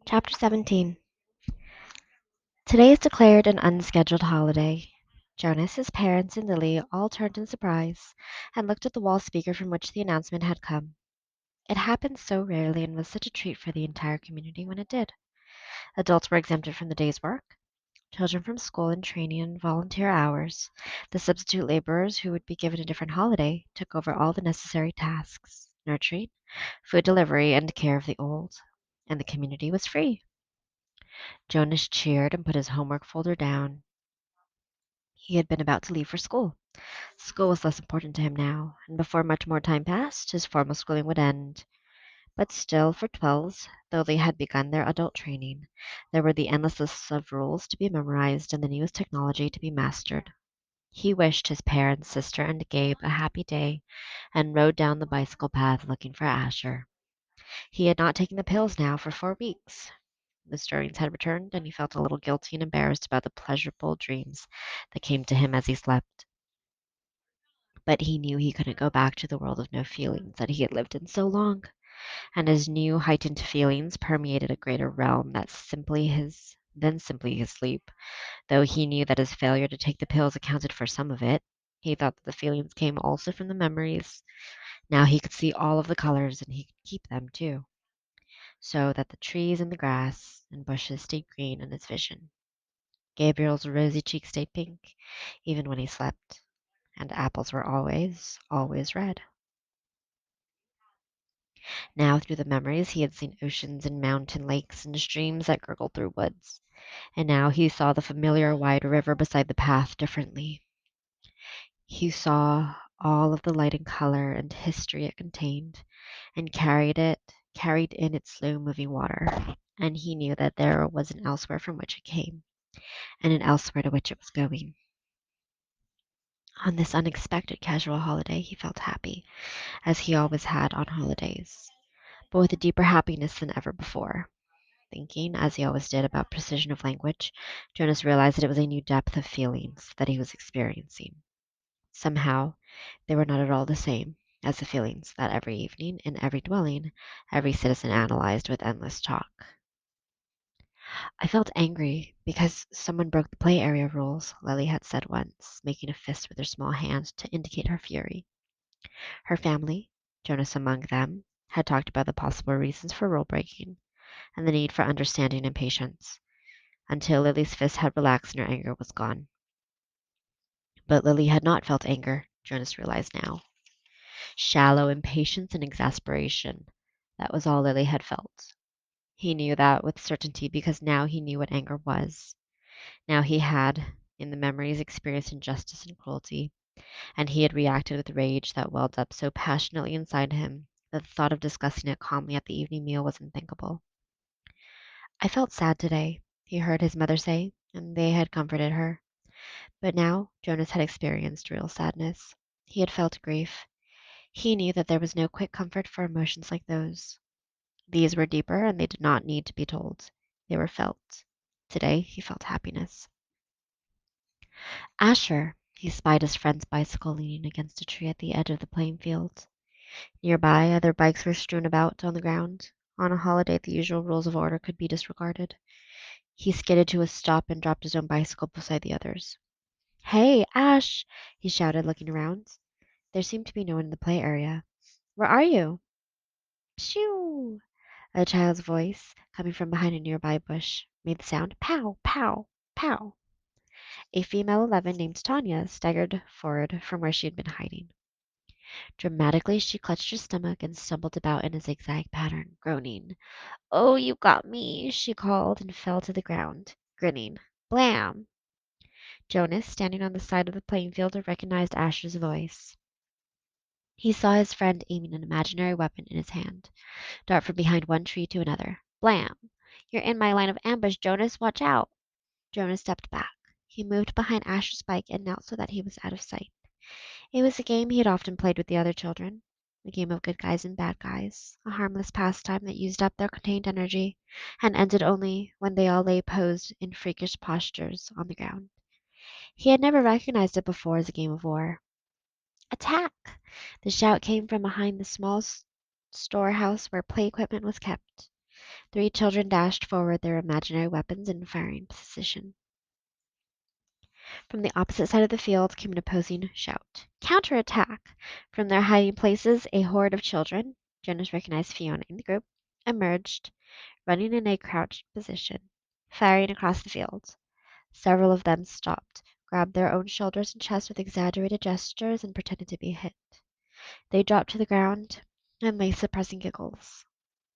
Chapter 17. Today is declared an unscheduled holiday. Jonas, his parents, and Lily all turned in surprise and looked at the wall speaker from which the announcement had come. It happened so rarely and was such a treat for the entire community when it did. Adults were exempted from the day's work, children from school and training and volunteer hours. The substitute laborers who would be given a different holiday took over all the necessary tasks: nurturing, food delivery, and care of the old. And the community was free. Jonas cheered and put his homework folder down. He had been about to leave for school. School was less important to him now, and before much more time passed, his formal schooling would end. But still, for twelves, though they had begun their adult training, there were the endless lists of rules to be memorized and the newest technology to be mastered. He wished his parents, sister, and Gabe a happy day and rode down the bicycle path looking for Asher. He had not taken the pills now for 4 weeks. The stirrings had returned, and he felt a little guilty and embarrassed about the pleasurable dreams that came to him as he slept. But he knew he couldn't go back to the world of no feelings that he had lived in so long, and his new heightened feelings permeated a greater realm than simply his sleep, though he knew that his failure to take the pills accounted for some of it. He thought that the feelings came also from the memories. Now he could see all of the colors, and he could keep them too, so that the trees and the grass and bushes stayed green in his vision. Gabriel's rosy cheeks stayed pink, even when he slept, and apples were always, always red. Now, through the memories, he had seen oceans and mountain lakes and streams that gurgled through woods, and now he saw the familiar wide river beside the path differently. He saw all of the light and color and history it contained, and carried in its slow moving water. And he knew that there was an elsewhere from which it came, and an elsewhere to which it was going. On this unexpected casual holiday, he felt happy, as he always had on holidays, but with a deeper happiness than ever before. Thinking, as he always did, about precision of language, Jonas realized that it was a new depth of feelings that he was experiencing. Somehow, they were not at all the same as the feelings that every evening, in every dwelling, every citizen analyzed with endless talk. I felt angry because someone broke the play area rules, Lily had said once, making a fist with her small hand to indicate her fury. Her family, Jonas among them, had talked about the possible reasons for rule breaking and the need for understanding and patience, until Lily's fist had relaxed and her anger was gone. But Lily had not felt anger, Jonas realized now. Shallow impatience and exasperation. That was all Lily had felt. He knew that with certainty because now he knew what anger was. Now he had, in the memories, experienced injustice and cruelty, and he had reacted with rage that welled up so passionately inside him that the thought of discussing it calmly at the evening meal was unthinkable. I felt sad today, he heard his mother say, and they had comforted her. But now Jonas had experienced real sadness. He had felt grief. He knew that there was no quick comfort for emotions like those. These were deeper, and they did not need to be told. They were felt. Today he felt happiness. Asher, he spied his friend's bicycle leaning against a tree at the edge of the playing field. Nearby, other bikes were strewn about on the ground. On a holiday, the usual rules of order could be disregarded. He skidded to a stop and dropped his own bicycle beside the others. Hey, Ash! He shouted, looking around. There seemed to be no one in the play area. Where are you? Pshoo! A child's voice, coming from behind a nearby bush, made the sound pow, pow, pow. A female 11 named Tanya staggered forward from where she had been hiding. Dramatically, she clutched her stomach and stumbled about in a zigzag pattern, groaning. Oh, you got me, she called and fell to the ground, grinning. Blam! Jonas, standing on the side of the playing field, recognized Asher's voice. He saw his friend aiming an imaginary weapon in his hand, dart from behind one tree to another. Blam! You're in my line of ambush, Jonas. Watch out! Jonas stepped back. He moved behind Asher's bike and knelt so that he was out of sight. It was a game he had often played with the other children, a game of good guys and bad guys, a harmless pastime that used up their contained energy and ended only when they all lay posed in freakish postures on the ground. He had never recognized it before as a game of war. Attack! The shout came from behind the small storehouse where play equipment was kept. Three children dashed forward, their imaginary weapons in firing position. From the opposite side of the field came an opposing shout. Counterattack! From their hiding places, a horde of children, Jonas recognized Fiona in the group, emerged, running in a crouched position, firing across the field. Several of them stopped, grabbed their own shoulders and chests with exaggerated gestures, and pretended to be hit. They dropped to the ground and lay suppressing giggles.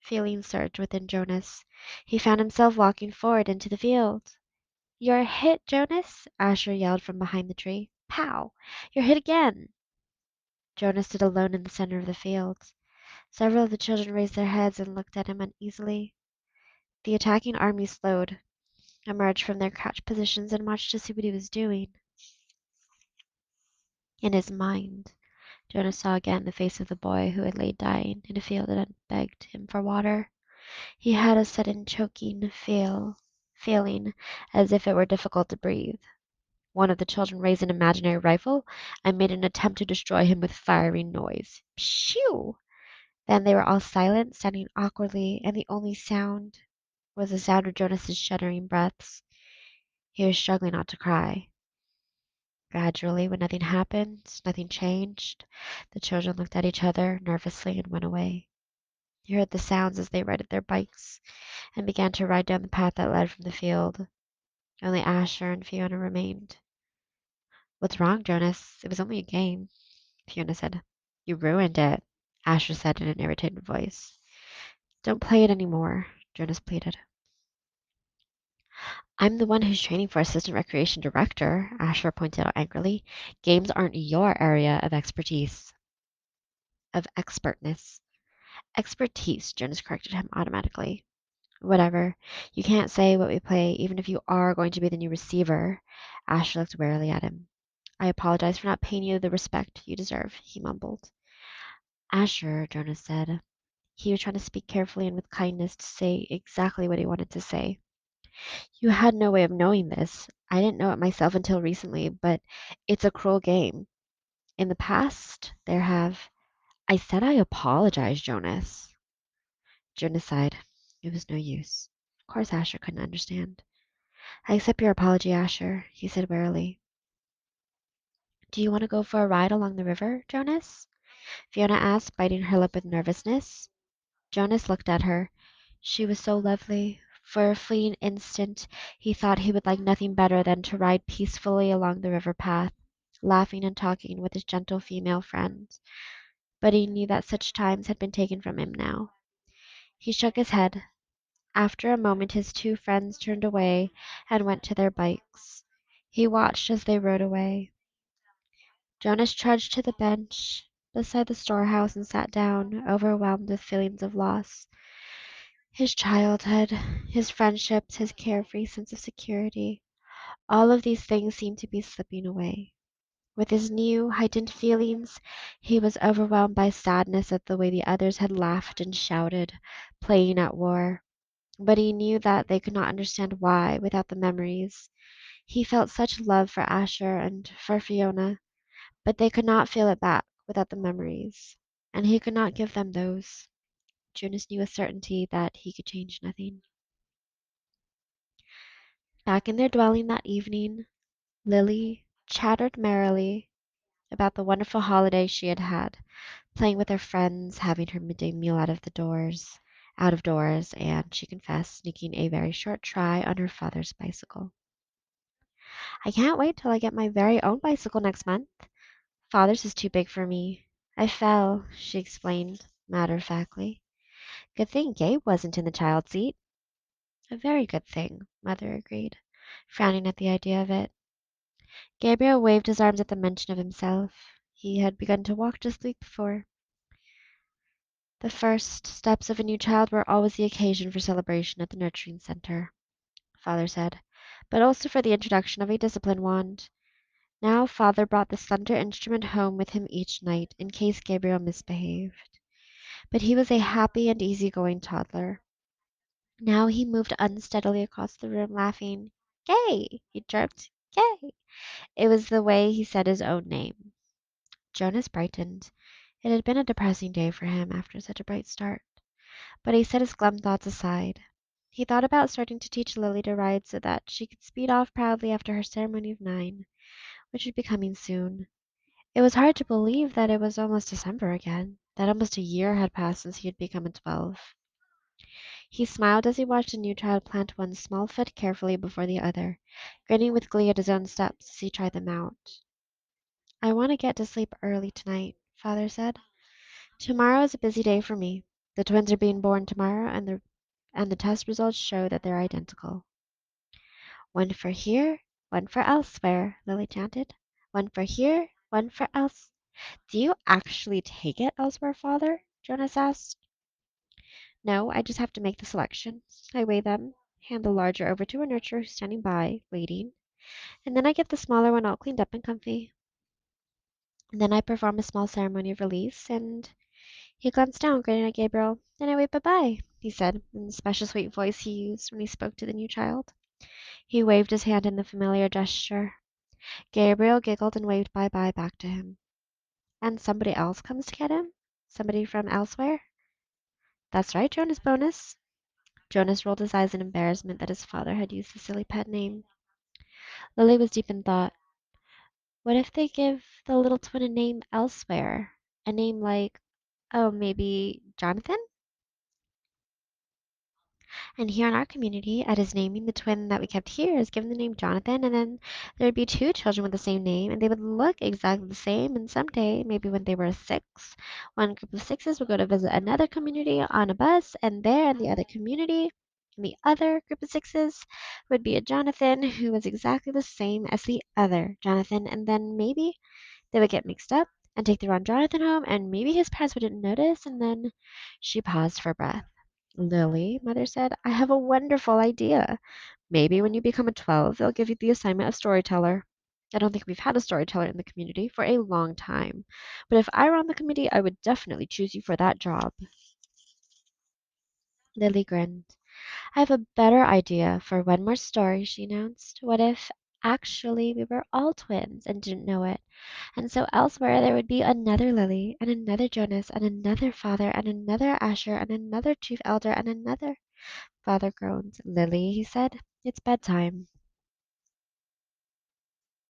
Feelings surged within Jonas. He found himself walking forward into the field. You're hit, Jonas, Asher yelled from behind the tree. Pow! You're hit again. Jonas stood alone in the center of the field. Several of the children raised their heads and looked at him uneasily. The attacking army slowed, emerged from their crouched positions, and watched to see what he was doing. In his mind, Jonas saw again the face of the boy who had laid dying in a field and had begged him for water. He had a sudden choking feeling as if it were difficult to breathe. One of the children raised an imaginary rifle and made an attempt to destroy him with firing noise. Phew! Then they were all silent, standing awkwardly, and the only sound was the sound of Jonas's shuddering breaths. He was struggling not to cry. Gradually, when nothing happened, nothing changed, the children looked at each other nervously and went away. He heard the sounds as they righted their bikes and began to ride down the path that led from the field. Only Asher and Fiona remained. What's wrong, Jonas? It was only a game, Fiona said. You ruined it, Asher said in an irritated voice. Don't play it anymore, Jonas pleaded. I'm the one who's training for assistant recreation director, Asher pointed out angrily. Games aren't your area of expertise. Of expertness. Expertise, Jonas corrected him automatically. Whatever. You can't say what we play, even if you are going to be the new receiver. Asher looked warily at him. I apologize for not paying you the respect you deserve, he mumbled. Asher, Jonas said. He was trying to speak carefully and with kindness to say exactly what he wanted to say. You had no way of knowing this. I didn't know it myself until recently, but it's a cruel game. In the past, there have. I said I apologize, Jonas. Jonas sighed. It was no use. Of course, Asher couldn't understand. I accept your apology, Asher, he said wearily. Do you want to go for a ride along the river, Jonas? Fiona asked, biting her lip with nervousness. Jonas looked at her. She was so lovely. For a fleeting instant he thought he would like nothing better than to ride peacefully along the river path, laughing and talking with his gentle female friends. But he knew that such times had been taken from him now. He shook his head. After a moment his two friends turned away and went to their bikes. He watched as they rode away. Jonas trudged to the bench beside the storehouse and sat down, overwhelmed with feelings of loss. His childhood, his friendships, his carefree sense of security, all of these things seemed to be slipping away. With his new, heightened feelings, he was overwhelmed by sadness at the way the others had laughed and shouted, playing at war. But he knew that they could not understand why without the memories. He felt such love for Asher and for Fiona, but they could not feel it back without the memories, and he could not give them those. Jonas knew with certainty that he could change nothing. Back in their dwelling that evening, Lily chattered merrily about the wonderful holiday she had had, playing with her friends, having her midday meal out of doors, and, she confessed, sneaking a very short try on her father's bicycle. I can't wait till I get my very own bicycle next month. Father's is too big for me. I fell, she explained matter-of-factly. Good thing Gabe wasn't in the child seat. A very good thing, Mother agreed, frowning at the idea of it. Gabriel waved his arms at the mention of himself. He had begun to walk just the week before. The first steps of a new child were always the occasion for celebration at the nurturing center, Father said, but also for the introduction of a discipline wand. Now Father brought the slender instrument home with him each night in case Gabriel misbehaved. But he was a happy and easygoing toddler. Now he moved unsteadily across the room, laughing. Gay, he chirped. Gay. It was the way he said his own name. Jonas brightened. It had been a depressing day for him after such a bright start. but he set his glum thoughts aside. He thought about starting to teach Lily to ride so that she could speed off proudly after her ceremony of 9, which would be coming soon. It was hard to believe that it was almost December again, that almost a year had passed since he had become a 12. He smiled as he watched a new child plant one small foot carefully before the other, grinning with glee at his own steps as he tried them out. I want to get to sleep early tonight, Father said. Tomorrow is a busy day for me. The twins are being born tomorrow, and the test results show that they're identical. One for here, one for elsewhere, Lily chanted. One for here, one for else. Do you actually take it elsewhere, Father? Jonas asked. No, I just have to make the selections. I weigh them, hand the larger over to a nurturer who's standing by, waiting, and then I get the smaller one all cleaned up and comfy. And then I perform a small ceremony of release, and he glanced down, grinning at Gabriel. Then I wave bye-bye, he said, in the special sweet voice he used when he spoke to the new child. He waved his hand in the familiar gesture. Gabriel giggled and waved bye-bye back to him. And somebody else comes to get him? Somebody from elsewhere? That's right, Jonas Bonus. Jonas rolled his eyes in embarrassment that his father had used the silly pet name. Lily was deep in thought. What if they give the little twin a name elsewhere? A name like, oh, maybe Jonathan? And here in our community, at his naming, the twin that we kept here is given the name Jonathan, and then there would be two children with the same name, and they would look exactly the same. And someday, maybe when they were 6, one group of sixes would go to visit another community on a bus, and there in the other community, in the other group of sixes, would be a Jonathan who was exactly the same as the other Jonathan, and then maybe they would get mixed up and take the wrong Jonathan home, and maybe his parents wouldn't notice, and then she paused for breath. Lily, Mother said, I have a wonderful idea. Maybe when you become a 12, they'll give you the assignment of storyteller. I don't think we've had a storyteller in the community for a long time, but if I were on the committee, I would definitely choose you for that job. Lily grinned. I have a better idea for one more story, she announced. What if actually we were all twins and didn't know it? And so elsewhere there would be another Lily, and another Jonas, and another father, and another Asher, and another chief elder, and another. Father groaned. Lily, he said, it's bedtime.